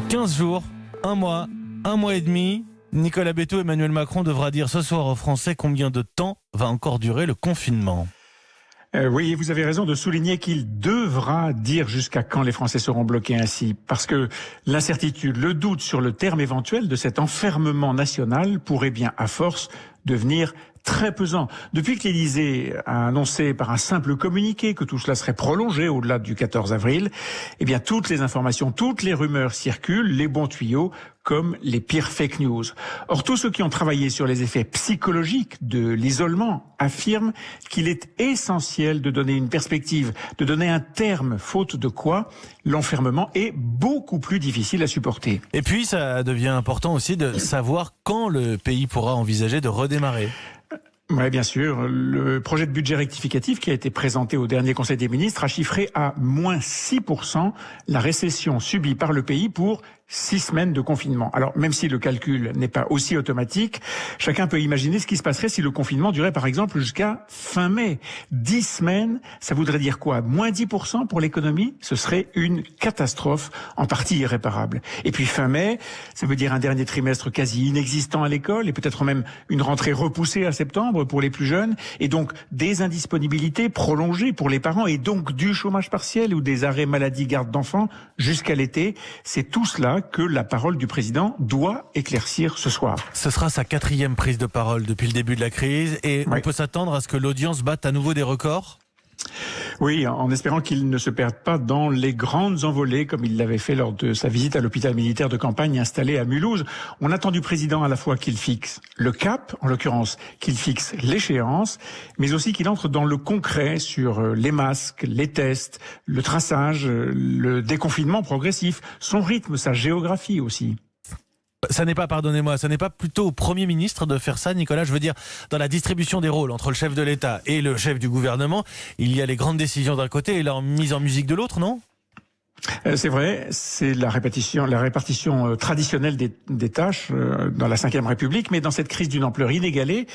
15 jours, un mois et demi, Nicolas Béthoud, Emmanuel Macron devra dire ce soir aux Français combien de temps va encore durer le confinement. Oui, vous avez raison de souligner qu'il devra dire jusqu'à quand les Français seront bloqués ainsi, parce que l'incertitude, le doute sur le terme éventuel de cet enfermement national pourrait bien, à force, devenir très pesant. Depuis que l'Élysée a annoncé par un simple communiqué que tout cela serait prolongé au-delà du 14 avril, eh bien toutes les informations, toutes les rumeurs circulent, les bons tuyaux comme les pires fake news. Or, tous ceux qui ont travaillé sur les effets psychologiques de l'isolement affirment qu'il est essentiel de donner une perspective, de donner un terme, faute de quoi l'enfermement est beaucoup plus difficile à supporter. Et puis, ça devient important aussi de savoir quand le pays pourra envisager de redémarrer. Oui, bien sûr. Le projet de budget rectificatif qui a été présenté au dernier Conseil des ministres a chiffré à moins 6% la récession subie par le pays pour 6 semaines de confinement. Alors, même si le calcul n'est pas aussi automatique, chacun peut imaginer ce qui se passerait si le confinement durait, par exemple, jusqu'à fin mai. 10 semaines, ça voudrait dire quoi? Moins 10% pour l'économie? Ce serait une catastrophe, en partie irréparable. Et puis fin mai, ça veut dire un dernier trimestre quasi inexistant à l'école, et peut-être même une rentrée repoussée à septembre pour les plus jeunes, et donc des indisponibilités prolongées pour les parents, et donc du chômage partiel ou des arrêts maladie garde d'enfants jusqu'à l'été. C'est tout cela que la parole du président doit éclaircir ce soir. Ce sera sa 4e prise de parole depuis le début de la crise et on peut s'attendre à ce que l'audience batte à nouveau des records ? Oui, en espérant qu'il ne se perde pas dans les grandes envolées comme il l'avait fait lors de sa visite à l'hôpital militaire de campagne installé à Mulhouse. On attend du président à la fois qu'il fixe le cap, en l'occurrence qu'il fixe l'échéance, mais aussi qu'il entre dans le concret sur les masques, les tests, le traçage, le déconfinement progressif, son rythme, sa géographie aussi. Ça n'est pas, pardonnez-moi, ça n'est pas plutôt au Premier ministre de faire ça, Nicolas? Je veux dire, dans la distribution des rôles entre le chef de l'État et le chef du gouvernement, il y a les grandes décisions d'un côté et la mise en musique de l'autre, non? C'est vrai, c'est la répartition traditionnelle des tâches dans la Ve République, mais dans cette crise d'une ampleur inégalée,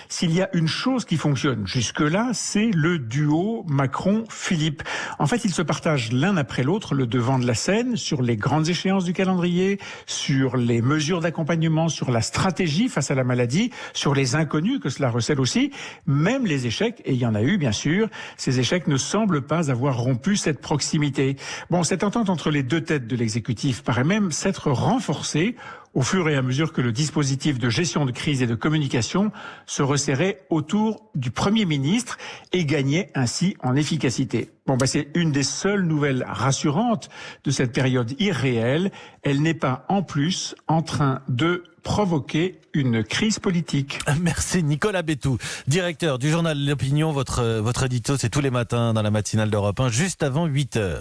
s'il y a une chose qui fonctionne jusque-là, c'est le duo Macron-Philippe. En fait, ils se partagent l'un après l'autre le devant de la scène sur les grandes échéances du calendrier, sur les mesures d'accompagnement, sur la stratégie face à la maladie, sur les inconnus que cela recèle aussi, même les échecs, et il y en a eu bien sûr, ces échecs ne semblent pas avoir rompu cette proximité. Bon, cette entente entre les deux têtes de l'exécutif paraît même s'être renforcée au fur et à mesure que le dispositif de gestion de crise et de communication se resserrait autour du Premier ministre et gagnait ainsi en efficacité. Bon, c'est une des seules nouvelles rassurantes de cette période irréelle. Elle n'est pas en plus en train de provoquer une crise politique. Merci Nicolas Béthoud, directeur du journal L'Opinion. Votre édito, c'est tous les matins dans la matinale d'Europe 1, juste avant 8h.